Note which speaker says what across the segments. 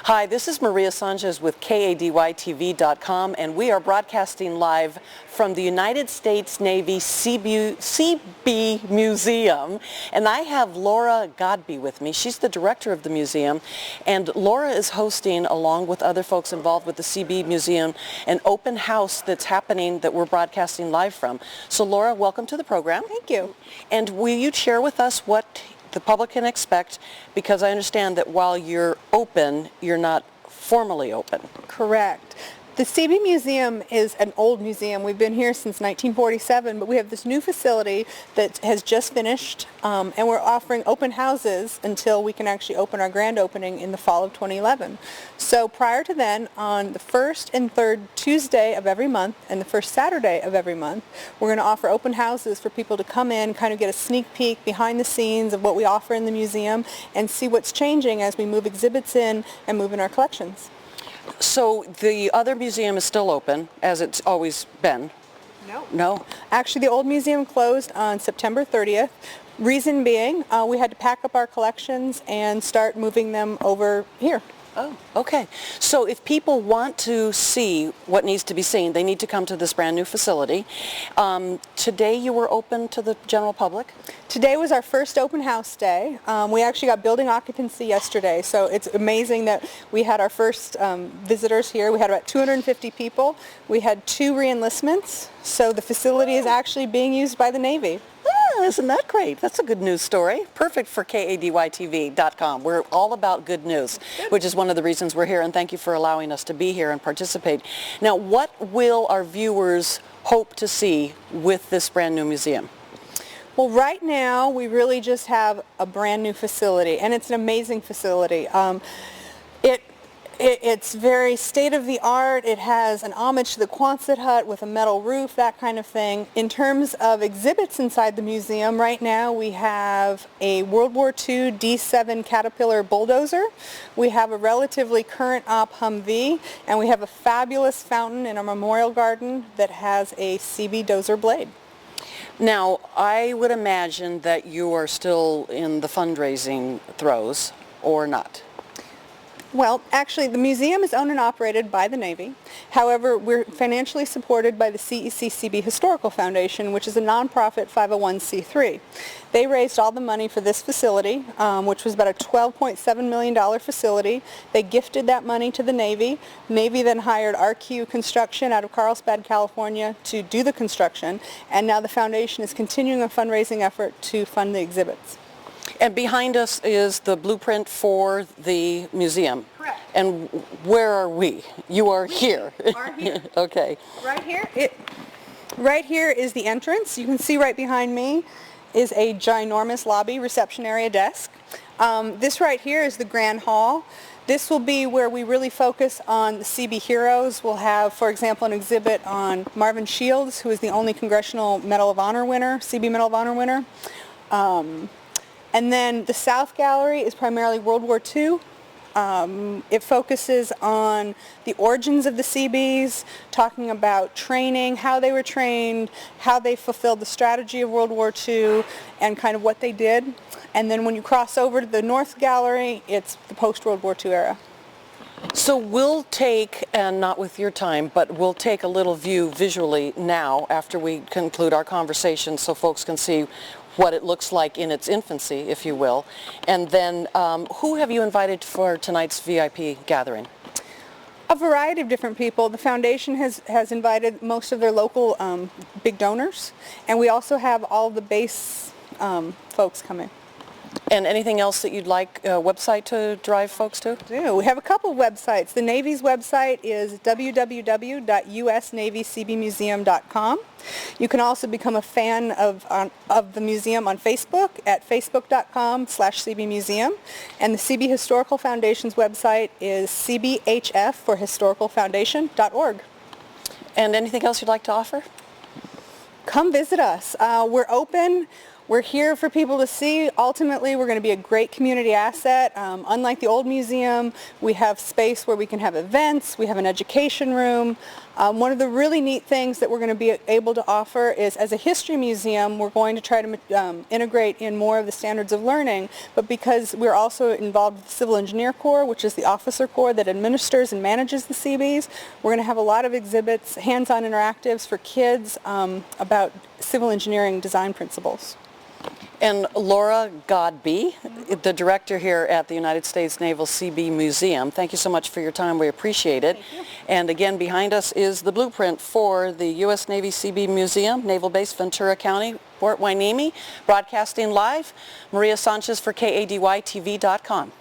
Speaker 1: Hi, this is Maria Sanchez with KADYTV.com, and we are broadcasting live from the United States Navy Seabee Museum. And I have Laura Godbey with me. She's the director of the museum, and Laura is hosting, along with other folks involved with the Seabee Museum, an open house that's happening that we're broadcasting live from. So Laura, welcome to the program.
Speaker 2: Thank you.
Speaker 1: And will you share with us what the public can expect, because I understand that while you're open, you're not formally open.
Speaker 2: Correct. The Seabee Museum is an old museum. We've been here since 1947, but we have this new facility that has just finished, and we're offering open houses until we can actually open our grand opening in the fall of 2011. So prior to then, on the first and third Tuesday of every month and the first Saturday of every month, we're going to offer open houses for people to come in, kind of get a sneak peek behind the scenes of what we offer in the museum and see what's changing as we move exhibits in and move in our collections.
Speaker 1: So the other museum is still open, as it's always been?
Speaker 2: No.
Speaker 1: No?
Speaker 2: Actually, the old museum closed on September 30th. Reason being, we had to pack up our collections and start moving them over here.
Speaker 1: Oh, okay. So if people want to see what needs to be seen, they need to come to this brand new facility. Today you were open to the general public?
Speaker 2: Today was our first open house day. We actually got building occupancy yesterday, so it's amazing that we had our first visitors here. We had about 250 people. We had 2 re-enlistments, so the facility is actually being used by the Navy.
Speaker 1: Isn't that great? That's a good news story. Perfect for KADYTV.com. We're all about good news, which is one of the reasons we're here, and thank you for allowing us to be here and participate. Now, what will our viewers hope to see with this brand new museum?
Speaker 2: Well, right now, we really just have a brand new facility, and it's an amazing facility. It's very state-of-the-art. It has an homage to the Quonset hut with a metal roof, that kind of thing. In terms of exhibits inside the museum, right now we have a World War II D7 Caterpillar bulldozer. We have a relatively current op Humvee, and we have a fabulous fountain in our memorial garden that has a Seabee dozer blade.
Speaker 1: Now, I would imagine that you are still in the fundraising throes, or not?
Speaker 2: Well, actually, the museum is owned and operated by the Navy. However, we're financially supported by the Seabee Historical Foundation, which is a nonprofit 501c3. They raised all the money for this facility, which was about a $12.7 million facility. They gifted that money to the Navy. Navy then hired RQ Construction out of Carlsbad, California, to do the construction, and now the foundation is continuing a fundraising effort to fund the exhibits.
Speaker 1: And behind us is the blueprint for the museum.
Speaker 2: Correct.
Speaker 1: And where are we? You are here.
Speaker 2: Are here.
Speaker 1: Okay.
Speaker 2: Right here is the entrance. You can see right behind me is a ginormous lobby, reception area, desk. This right here is the Grand Hall. This will be where we really focus on the Seabee heroes. We'll have, for example, an exhibit on Marvin Shields, who is the only Congressional Medal of Honor winner, Seabee Medal of Honor winner. And then the South Gallery is primarily World War II. It focuses on the origins of the Seabees, talking about training, how they were trained, how they fulfilled the strategy of World War II, and kind of what they did. And then when you cross over to the North Gallery, it's the post-World War II era.
Speaker 1: So we'll take, and not with your time, but we'll take a little view visually now after we conclude our conversation so folks can see what it looks like in its infancy, if you will. And then who have you invited for tonight's VIP gathering?
Speaker 2: A variety of different people. The foundation has invited most of their local big donors, and we also have all the base folks coming.
Speaker 1: And anything else that you'd like a website to drive folks to?
Speaker 2: We have a couple of websites. The Navy's website is www.usnavyseabeemuseum.com. You can also become a fan of the museum on Facebook at facebook.com/SeabeeMuseum. And the Seabee Historical Foundation's website is cbhf for historicalfoundation.org.
Speaker 1: And anything else you'd like to offer?
Speaker 2: Come visit us. We're open. We're here for people to see. Ultimately, we're going to be a great community asset. Unlike the old museum, we have space where we can have events. We have an education room. One of the really neat things that we're going to be able to offer is, as a history museum, we're going to try to integrate in more of the standards of learning, but because we're also involved with the Civil Engineer Corps, which is the officer corps that administers and manages the Seabees, we're going to have a lot of exhibits, hands-on interactives for kids about civil engineering design principles.
Speaker 1: And Laura Godby, the director here at the United States Naval Seabee Museum, thank you so much for your time. We appreciate it.
Speaker 2: Thank you.
Speaker 1: And again, behind us is the blueprint for the U.S. Navy Seabee Museum, Naval Base Ventura County, Port Hueneme, broadcasting live. Maria Sanchez for KADYTV.com.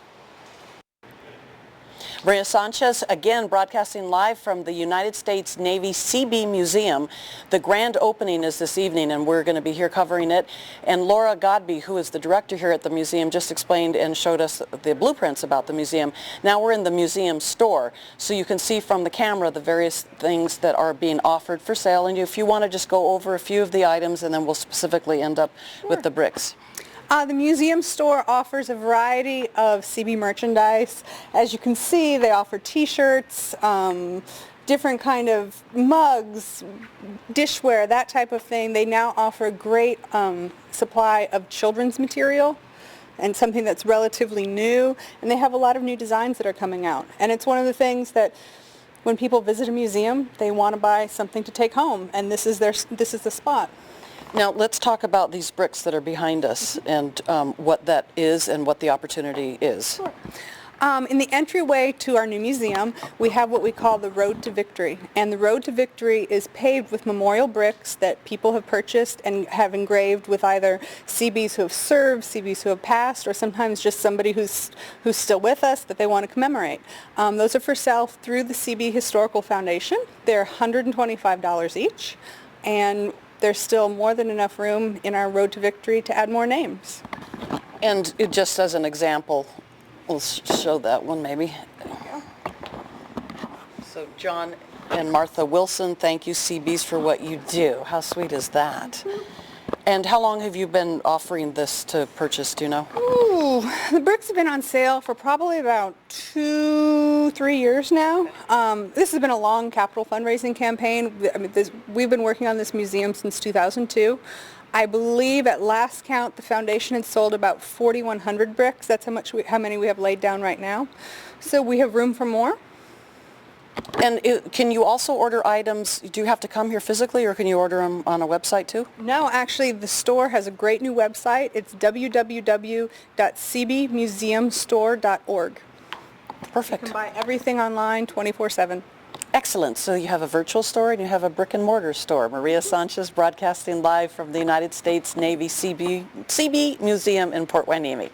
Speaker 1: Maria Sanchez, again broadcasting live from the United States Navy Seabee Museum. The grand opening is this evening, and we're going to be here covering it. And Laura Godby, who is the director here at the museum, just explained and showed us the blueprints about the museum. Now we're in the museum store, so you can see from the camera the various things that are being offered for sale. And if you want to just go over a few of the items, and then we'll specifically end up with the bricks.
Speaker 2: The museum store offers a variety of Seabee merchandise. As you can see, they offer t-shirts, different kind of mugs, dishware, that type of thing. They now offer a great supply of children's material and something that's relatively new. And they have a lot of new designs that are coming out. And it's one of the things that when people visit a museum, they want to buy something to take home. And this is the spot.
Speaker 1: Now let's talk about these bricks that are behind us and what that is and what the opportunity is.
Speaker 2: Sure. In the entryway to our new museum, we have what we call the Road to Victory. And the Road to Victory is paved with memorial bricks that people have purchased and have engraved with either Seabees who have served, Seabees who have passed, or sometimes just somebody who's still with us that they want to commemorate. Those are for sale through the Seabee Historical Foundation. They're $125 each. And there's still more than enough room in our Road to Victory to add more names.
Speaker 1: And just as an example, we'll show that one maybe. So John and Martha Wilson, thank you Seabees for what you do. How sweet is that? And how long have you been offering this to purchase, do you know?
Speaker 2: Ooh, the bricks have been on sale for probably about 2-3 years now. This has been a long capital fundraising campaign. I mean, we've been working on this museum since 2002. I believe at last count the foundation had sold about 4,100 bricks. That's how many we have laid down right now. So we have room for more.
Speaker 1: And can you also order items, do you have to come here physically or can you order them on a website too?
Speaker 2: No, actually the store has a great new website. It's www.seabeemuseumstore.org.
Speaker 1: Perfect.
Speaker 2: You can buy everything online 24/7.
Speaker 1: Excellent. So you have a virtual store and you have a brick and mortar store. Maria Sanchez broadcasting live from the United States Navy Seabee Museum in Port Hueneme.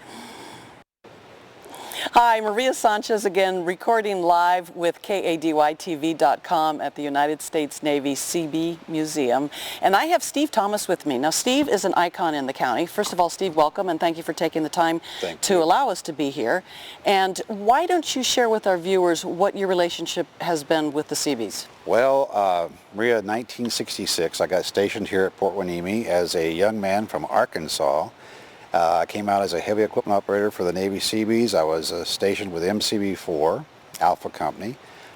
Speaker 1: Hi, Maria Sanchez again, recording live with KADYTV.com at the United States Navy Seabee Museum. And I have Steve Thomas with me. Now, Steve is an icon in the county. First of all, Steve, welcome, and thank you for taking the time to allow us to be here. And why don't you share with our viewers what your relationship has been with the Seabees?
Speaker 3: Well, Maria, 1966, I got stationed here at Port Hueneme as a young man from Arkansas. I came out as a heavy equipment operator for the Navy Seabees. I was stationed with MCB-4, Alpha Company.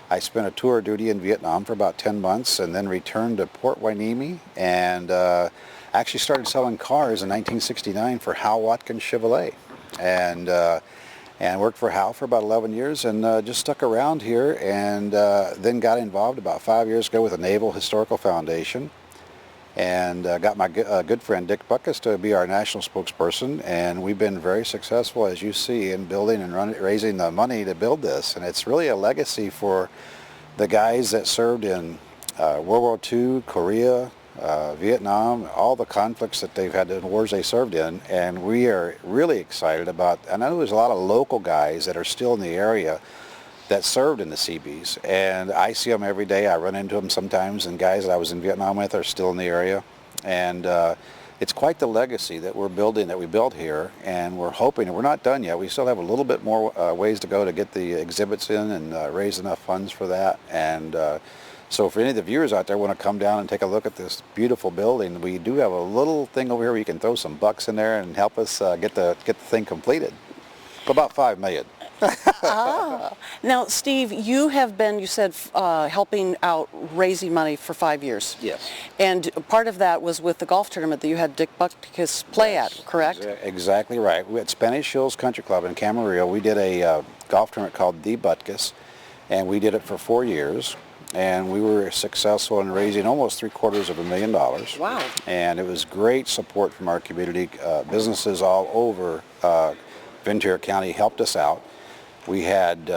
Speaker 3: I spent a tour of duty in Vietnam for about 10 months and then returned to Port Hueneme and actually started selling cars in 1969 for Hal Watkins Chevrolet. And worked for Hal for about 11 years and just stuck around here and then got involved about 5 years ago with the Naval Historical Foundation. And got my good friend Dick Buckus to be our national spokesperson, and we've been very successful, as you see, in building and raising the money to build this. And it's really a legacy for the guys that served in World War II, Korea, Vietnam, all the conflicts that they've had, the wars they served in. And we are really excited about, and I know there's a lot of local guys that are still in the area that served in the Seabees, and I see them every day. I run into them sometimes, and guys that I was in Vietnam with are still in the area, and it's quite the legacy that we're building, that we built here, and we're hoping, and we're not done yet, we still have a little bit more ways to go to get the exhibits in and raise enough funds for that. And so for any of the viewers out there want to come down and take a look at this beautiful building, we do have a little thing over here where you can throw some bucks in there and help us get the thing completed. About $5 million.
Speaker 1: Now, Steve, you have been, you said, helping out raising money for 5 years.
Speaker 3: Yes.
Speaker 1: And part of that was with the golf tournament that you had Dick Butkus play at, correct?
Speaker 3: Exactly right. We at Spanish Hills Country Club in Camarillo, we did a golf tournament called the Butkus, and we did it for 4 years. And we were successful in raising almost $750,000.
Speaker 1: Wow.
Speaker 3: And it was great support from our community. Businesses all over Ventura County helped us out. We had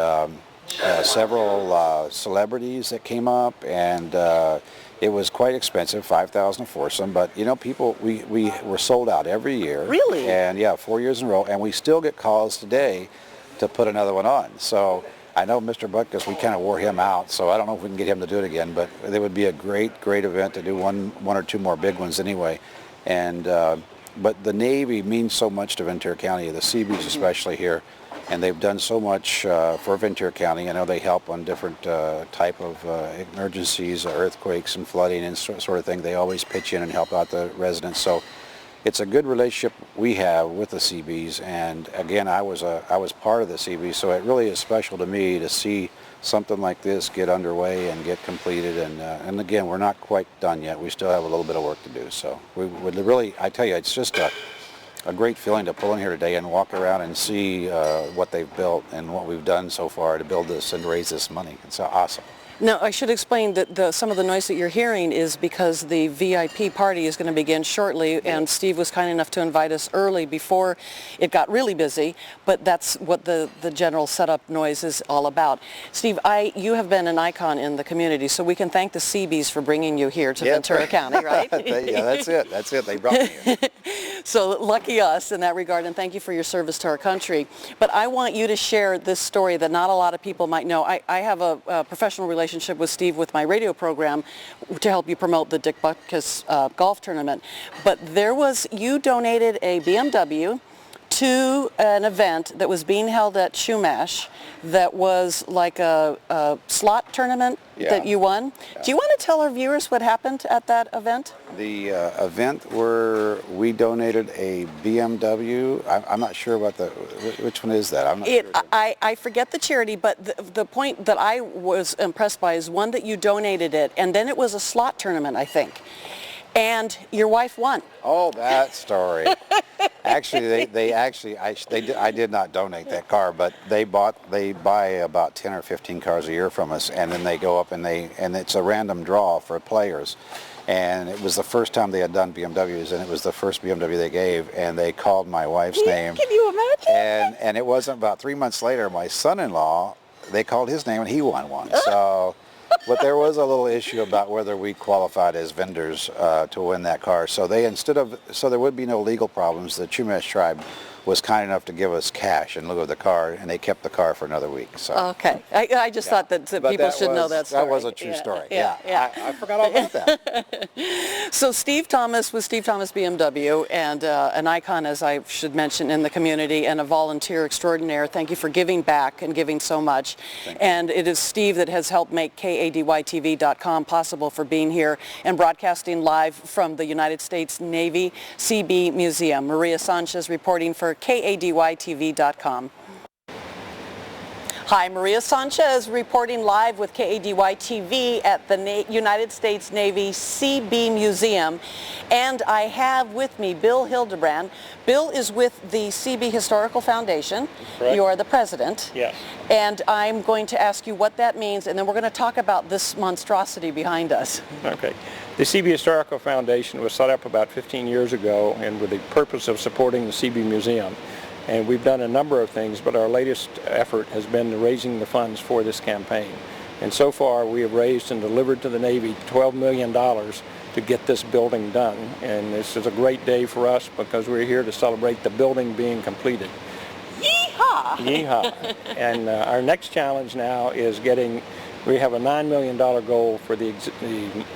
Speaker 3: several celebrities that came up, and it was quite expensive, $5,000 a foursome. But you know, people, we were sold out every year.
Speaker 1: Really?
Speaker 3: And yeah, 4 years in a row, and we still get calls today to put another one on. So I know Mr. Butkus, we kind of wore him out, so I don't know if we can get him to do it again. But it would be a great event to do one or two more big ones anyway. And but the Navy means so much to Ventura County, the Seabees especially here. And they've done so much for Ventura County. I know they help on different type of emergencies, earthquakes and flooding and sort of thing. They always pitch in and help out the residents. So it's a good relationship we have with the Seabees. And again, I was part of the Seabees, so it really is special to me to see something like this get underway and get completed. And again, we're not quite done yet. We still have a little bit of work to do. So we would really, I tell you, it's just a great feeling to pull in here today and walk around and see what they've built and what we've done so far to build this and raise this money. It's awesome.
Speaker 1: Now, I should explain that some of the noise that you're hearing is because the VIP party is going to begin shortly, and Steve was kind enough to invite us early before it got really busy, but that's what the general setup noise is all about. Steve, you have been an icon in the community, so we can thank the Seabees for bringing you here to Ventura County, right?
Speaker 3: Yeah, that's it. They brought me here.
Speaker 1: So lucky us in that regard, and thank you for your service to our country. But I want you to share this story that not a lot of people might know. I have a professional relationship with Steve with my radio program to help you promote the Dick Butkus golf tournament. But you donated a BMW to an event that was being held at Chumash that was like a slot tournament that you won. Yeah. Do you want to tell our viewers what happened at that event?
Speaker 3: The event where we donated a BMW, I'm not sure about which one is that? I'm not sure.
Speaker 1: I forget the charity, but the point that I was impressed by is one that you donated it, and then it was a slot tournament, I think. And your wife won.
Speaker 3: Oh, that story. Actually, I did not donate that car, but they buy about 10 or 15 cars a year from us, and then they go up and it's a random draw for players. And it was the first time they had done BMWs, and it was the first BMW they gave, and they called my wife's name.
Speaker 1: Can you imagine?
Speaker 3: And it wasn't about 3 months later, my son-in-law, they called his name and he won one. So. But there was a little issue about whether we qualified as vendors to win that car. So so there would be no legal problems. The Chumash tribe was kind enough to give us cash in lieu of the car, and they kept the car for another week. So.
Speaker 1: Okay. I just thought that people should know that story.
Speaker 3: That was a true story.
Speaker 1: Yeah.
Speaker 3: I forgot all about that.
Speaker 1: So Steve Thomas was Steve Thomas BMW, and an icon, as I should mention, in the community, and a volunteer extraordinaire. Thank you for giving back and giving so much. And it is Steve that has helped make KADYTV.com possible for being here and broadcasting live from the United States Navy Seabee Museum. Maria Sanchez reporting for KADYTV.com. Hi, Maria Sanchez reporting live with KADY-TV at the United States Navy Seabee Museum. And I have with me Bill Hilderbrand. Bill is with the Seabee Historical Foundation.
Speaker 4: Correct.
Speaker 1: You are the president.
Speaker 4: Yes.
Speaker 1: And I'm going to ask you what that means, and then we're going to talk about this monstrosity behind us.
Speaker 4: Okay. The Seabee Historical Foundation was set up about 15 years ago, and with the purpose of supporting the Seabee Museum. And we've done a number of things, but our latest effort has been raising the funds for this campaign. And so far we have raised and delivered to the Navy $12 million to get this building done. And this is a great day for us because we're here to celebrate the building being completed.
Speaker 1: Yeehaw!
Speaker 4: Yeehaw! And our next challenge now is we have a $9 million goal for the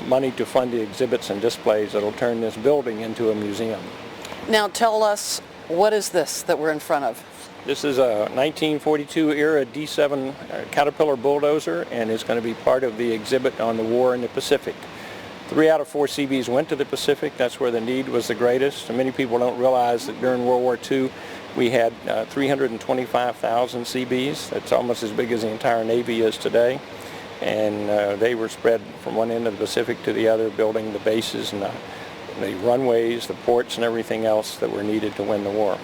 Speaker 4: money to fund the exhibits and displays that will turn this building into a museum.
Speaker 1: Now tell us, what is this that we're in front of?
Speaker 4: This is a 1942 era D7 Caterpillar bulldozer, and it's going to be part of the exhibit on the war in the Pacific. 3 out of 4 Seabees went to the Pacific. That's where the need was the greatest. And many people don't realize that during World War II, We had 325,000 Seabees. That's almost as big as the entire Navy is today. And they were spread from one end of the Pacific to the other, building the bases and the runways, the ports, and everything else that were needed to win the war.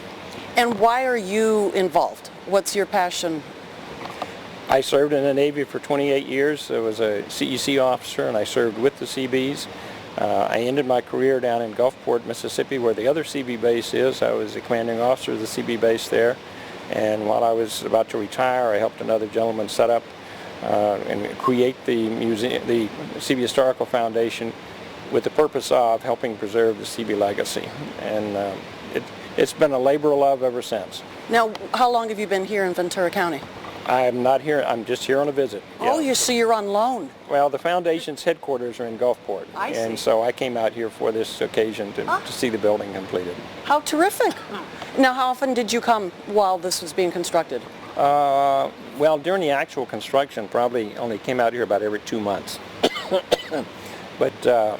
Speaker 1: And why are you involved? What's your passion?
Speaker 4: I served in the Navy for 28 years. I was a CEC officer, and I served with the Seabees. I ended my career down in Gulfport, Mississippi, where the other Seabee base is. I was the commanding officer of the Seabee base there. And while I was about to retire, I helped another gentleman set up and create the museum, the Seabee Historical Foundation, with the purpose of helping preserve the Seabee legacy. And it's been a labor of love ever since.
Speaker 1: Now, how long have you been here in Ventura County?
Speaker 4: I'm not here. I'm just here on a visit.
Speaker 1: Oh,
Speaker 4: Yeah.
Speaker 1: so you're on loan.
Speaker 4: Well, the foundation's headquarters are in Gulfport.
Speaker 1: I see.
Speaker 4: And so I came out here for this occasion to see the building completed.
Speaker 1: How terrific. Now, how often did you come while this was being constructed?
Speaker 4: Well, during the actual construction, probably only came out here about every 2 months. But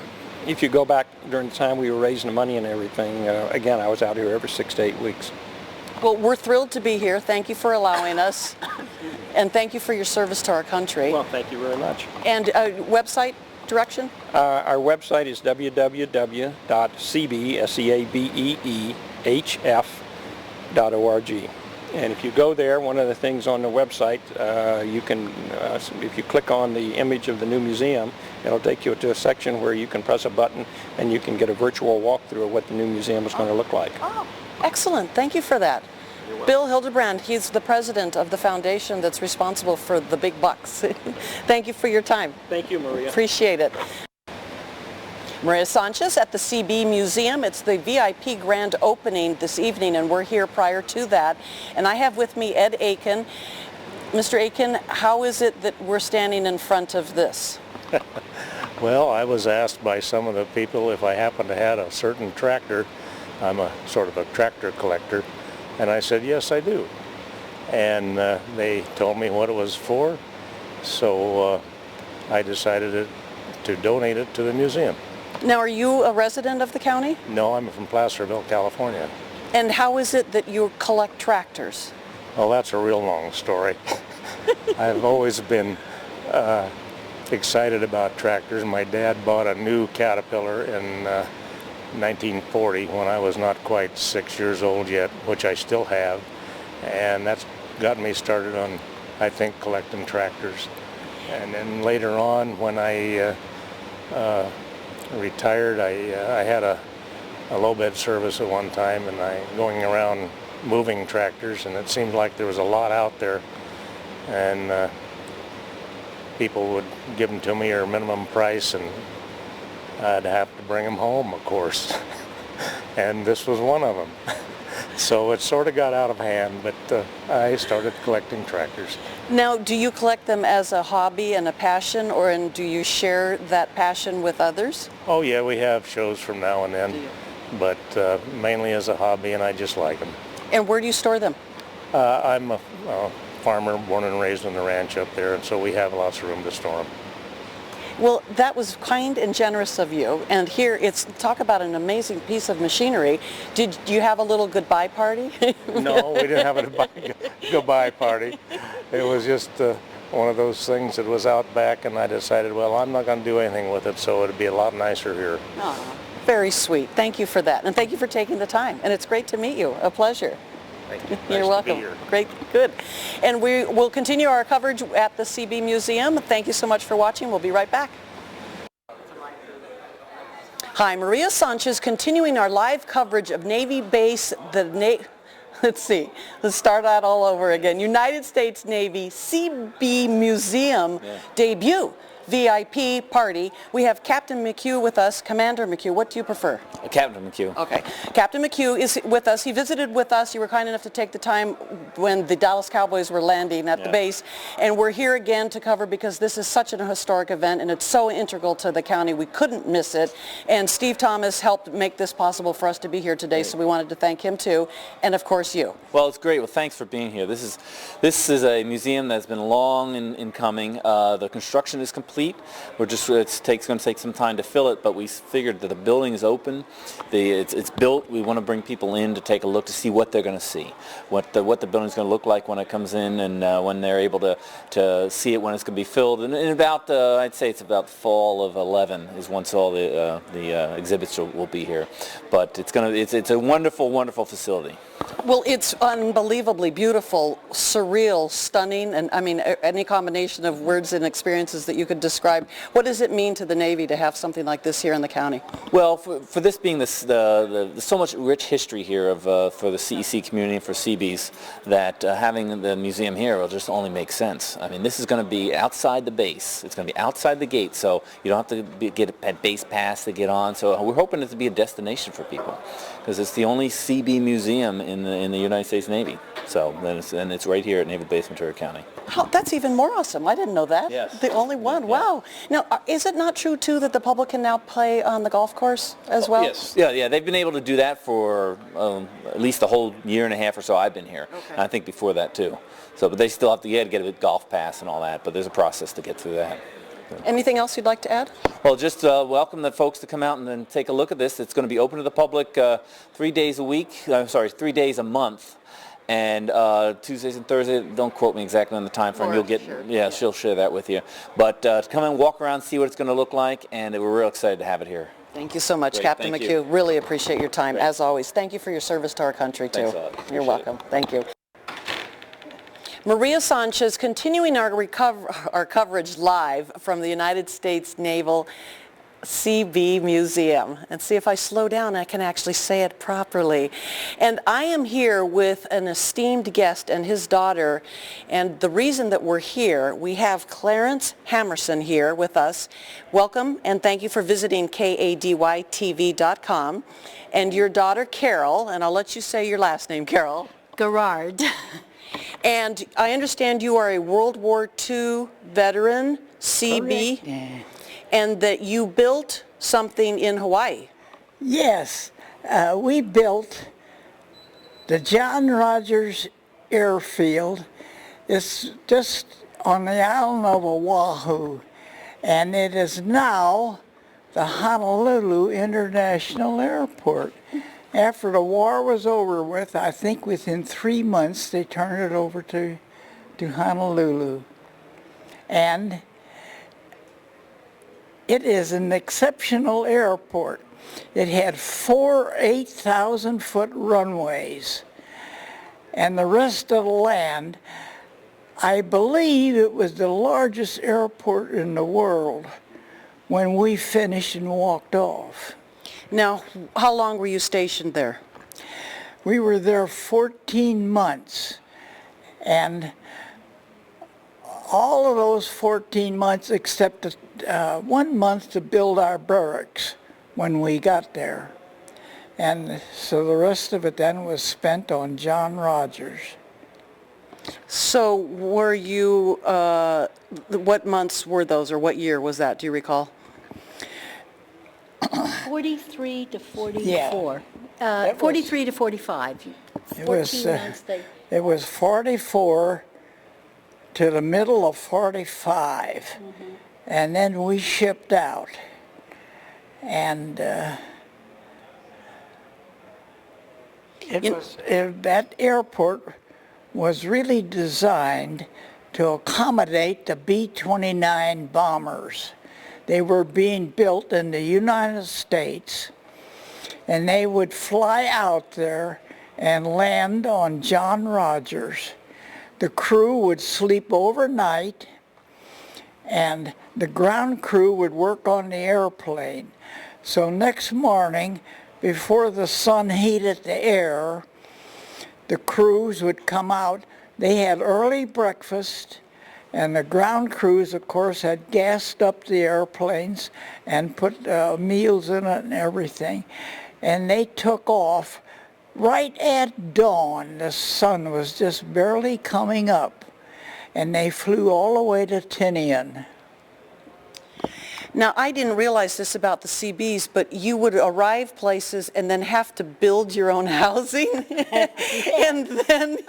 Speaker 4: if you go back during the time we were raising the money and everything, again, I was out here every 6 to 8 weeks.
Speaker 1: Well, we're thrilled to be here. Thank you for allowing us. And thank you for your service to our country.
Speaker 4: Well, thank you very much.
Speaker 1: And website direction?
Speaker 4: Our website is www.seabeehf.org. And if you go there, one of the things on the website, you can, if you click on the image of the new museum, it'll take you to a section where you can press a button and you can get a virtual walkthrough of what the new museum is going to look like.
Speaker 1: Oh, excellent. Thank you for that. Bill Hilderbrand, he's the president of the foundation that's responsible for the big bucks. Thank you for your time.
Speaker 4: Thank you, Maria.
Speaker 1: Appreciate it. Maria Sanchez at the Seabee Museum. It's the VIP grand opening this evening, and we're here prior to that. And I have with me Ed Aken. Mr. Aken, how is it that we're standing in front of this?
Speaker 5: Well, I was asked by some of the people if I happen to have a certain tractor. I'm a sort of a tractor collector. And I said, yes, I do. And they told me what it was for. So I decided to donate it to the museum.
Speaker 1: Now, are you a resident of the county?
Speaker 5: No, I'm from Placerville, California.
Speaker 1: And how is it that you collect tractors?
Speaker 5: Well, that's a real long story. I've always been excited about tractors. My dad bought a new Caterpillar in 1940 when I was not quite 6 years old yet, which I still have. And that's got me started on, I think, collecting tractors. And then later on, when I retired, I had a low bed service at one time, and going around moving tractors, and it seemed like there was a lot out there, and people would give them to me at a minimum price, and I'd have to bring them home, of course. And this was one of them. So it sort of got out of hand, but I started collecting tractors.
Speaker 1: Now, do you collect them as a hobby and a passion, or do you share that passion with others?
Speaker 5: Oh yeah, we have shows from now and then, but mainly as a hobby, and I just like them.
Speaker 1: And where do you store them?
Speaker 5: I'm a farmer born and raised on the ranch up there, and so we have lots of room to store them.
Speaker 1: Well, that was kind and generous of you. And here, talk about an amazing piece of machinery. Did you have a little goodbye party?
Speaker 5: No, we didn't have a goodbye party. It was just one of those things that was out back, and I decided, well, I'm not going to do anything with it, so it'd be a lot nicer here.
Speaker 1: Aww, very sweet. Thank you for that. And thank you for taking the time. And it's great to meet you. A pleasure.
Speaker 5: Thank you.
Speaker 1: You're
Speaker 5: Nice
Speaker 1: welcome.
Speaker 5: to be here.
Speaker 1: Great, good. And we will continue our coverage at the Seabee Museum. Thank you so much for watching. We'll be right back. Hi, Maria Sanchez, continuing our live coverage of Navy base, let's start out all over again. United States Navy Seabee Museum debut VIP party. We have Captain McHugh with us. Commander McHugh, what do you prefer?
Speaker 6: Captain McHugh.
Speaker 1: Okay. Captain McHugh is with us. He visited with us. You were kind enough to take the time when the Dallas Cowboys were landing at the base. And we're here again to cover because this is such an historic event and it's so integral to the county. We couldn't miss it. And Steve Thomas helped make this possible for us to be here today, so we wanted to thank him too. And of course you.
Speaker 6: Well, it's great. Well, thanks for being here. This is a museum that's been long in coming. The construction is complete. complete. We're just going to take some time to fill it, but we figured that the building is open, it's built. We want to bring people in to take a look to see what they're going to see, what the building's going to look like when it comes in, and when they're able to see it when it's going to be filled. And in about I'd say it's about fall of 11 is once all the exhibits will be here. But it's a wonderful, wonderful facility.
Speaker 1: Well, it's unbelievably beautiful, surreal, stunning, and I mean any combination of words and experiences that you could describe. What does it mean to the Navy to have something like this here in the county?
Speaker 6: Well, for this being the so much rich history here for the CEC community and for Seabees, that having the museum here will just only make sense. I mean, this is going to be outside the base. It's going to be outside the gate, so you don't have to get a base pass to get on. So we're hoping it to be a destination for people, because it's the only Seabee museum in the United States Navy. So and it's right here at Naval Base Ventura County.
Speaker 1: Oh, that's even more awesome. I didn't know that.
Speaker 6: Yes.
Speaker 1: The only one.
Speaker 6: Yeah.
Speaker 1: Wow. Now, is it not true too that the public can now play on the golf course as well?
Speaker 6: Yes. Yeah. They've been able to do that for at least a whole year and a half or so I've been here.
Speaker 1: Okay.
Speaker 6: And I think before that too. So, but they still have to get a golf pass and all that. But there's a process to get through that.
Speaker 1: Anything else you'd like to add?
Speaker 6: Well, just welcome the folks to come out and then take a look at this. It's going to be open to the public 3 days a week. 3 days a month. And Tuesdays and Thursdays, don't quote me exactly on the time frame. You'll get,
Speaker 1: sure.
Speaker 6: yeah, she'll share that with you. But to come and walk around, see what it's going to look like, and we're real excited to have it here.
Speaker 1: Thank you so much,
Speaker 6: Great,
Speaker 1: Captain
Speaker 6: thank
Speaker 1: McHugh.
Speaker 6: you.
Speaker 1: Really appreciate your time, as always. Thank you for your service to our country, too.
Speaker 6: Thanks a lot.
Speaker 1: You're
Speaker 6: Appreciate
Speaker 1: welcome.
Speaker 6: it.
Speaker 1: Thank you. Maria Sanchez, continuing our coverage live from the United States Naval Seabee Museum. And see, if I slow down, I can actually say it properly. And I am here with an esteemed guest and his daughter. And the reason that we're here, we have Clarence Henderson here with us. Welcome, and thank you for visiting KADYTV.com. And your daughter, Carol, and I'll let you say your last name, Carol.
Speaker 7: Gerard.
Speaker 1: And I understand you are a World War II veteran, Seabee.
Speaker 7: Correct. Yeah.
Speaker 1: And that you built something in Hawaii.
Speaker 8: Yes, we built the John Rogers Airfield. It's just on the island of Oahu, and it is now the Honolulu International Airport. After the war was over with, I think within 3 months they turned it over to Honolulu. And it is an exceptional airport. It had 4 8,000-foot runways, and the rest of the land, I believe it was the largest airport in the world when we finished and walked off.
Speaker 1: Now, how long were you stationed there?
Speaker 8: We were there 14 months, and all of those 14 months except 1 month to build our barracks when we got there. And so the rest of it then was spent on John Rogers.
Speaker 1: So were you, what months were those, or what year was that? Do you recall?
Speaker 7: 43 to 44.
Speaker 8: Yeah. That was-
Speaker 7: 43 to 45. 14 months they...
Speaker 8: It was 44 to the middle of 45. And then we shipped out. And that airport was really designed to accommodate the B-29 bombers. They were being built in the United States, and they would fly out there and land on John Rogers. The crew would sleep overnight, and the ground crew would work on the airplane. So next morning, before the sun heated the air, the crews would come out. They had early breakfast, and the ground crews, of course, had gassed up the airplanes and put meals in it and everything. And they took off right at dawn. The sun was just barely coming up, and they flew all the way to Tinian.
Speaker 1: Now, I didn't realize this about the Seabees, but you would arrive places and then have to build your own housing, and then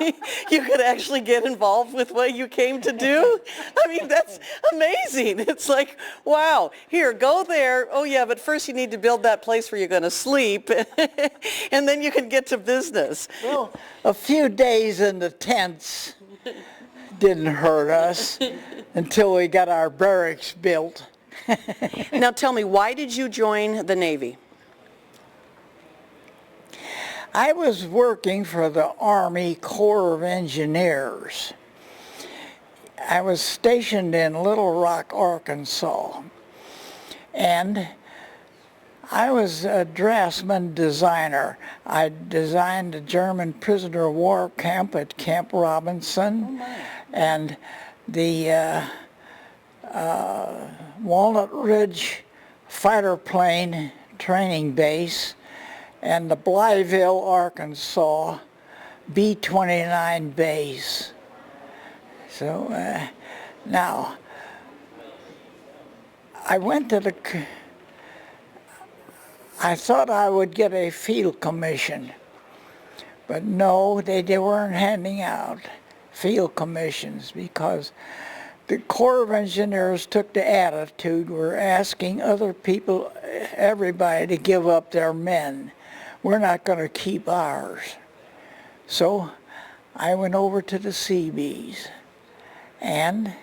Speaker 1: you could actually get involved with what you came to do. I mean, that's amazing. It's like, wow, here, go there. Oh, yeah, but first you need to build that place where you're going to sleep, and then you can get to business.
Speaker 8: Well, a few days in the tents didn't hurt us until we got our barracks built.
Speaker 1: Now tell me, why did you join the Navy?
Speaker 8: I was working for the Army Corps of Engineers. I was stationed in Little Rock, Arkansas, and I was a draftsman designer. I designed a German prisoner of war camp at Camp Robinson, and the Walnut Ridge fighter plane training base, and the Blytheville, Arkansas B-29 base. So now, I went to the, I thought I would get a field commission, but no, they weren't handing out field commissions because the Corps of Engineers took the attitude, we're asking other people, everybody, to give up their men. We're not going to keep ours. So I went over to the Seabees, and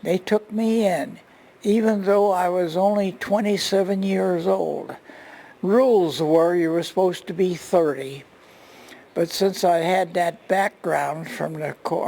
Speaker 8: they took me in, even though I was only 27 years old. Rules were you were supposed to be 30, but since I had that background from the Corps,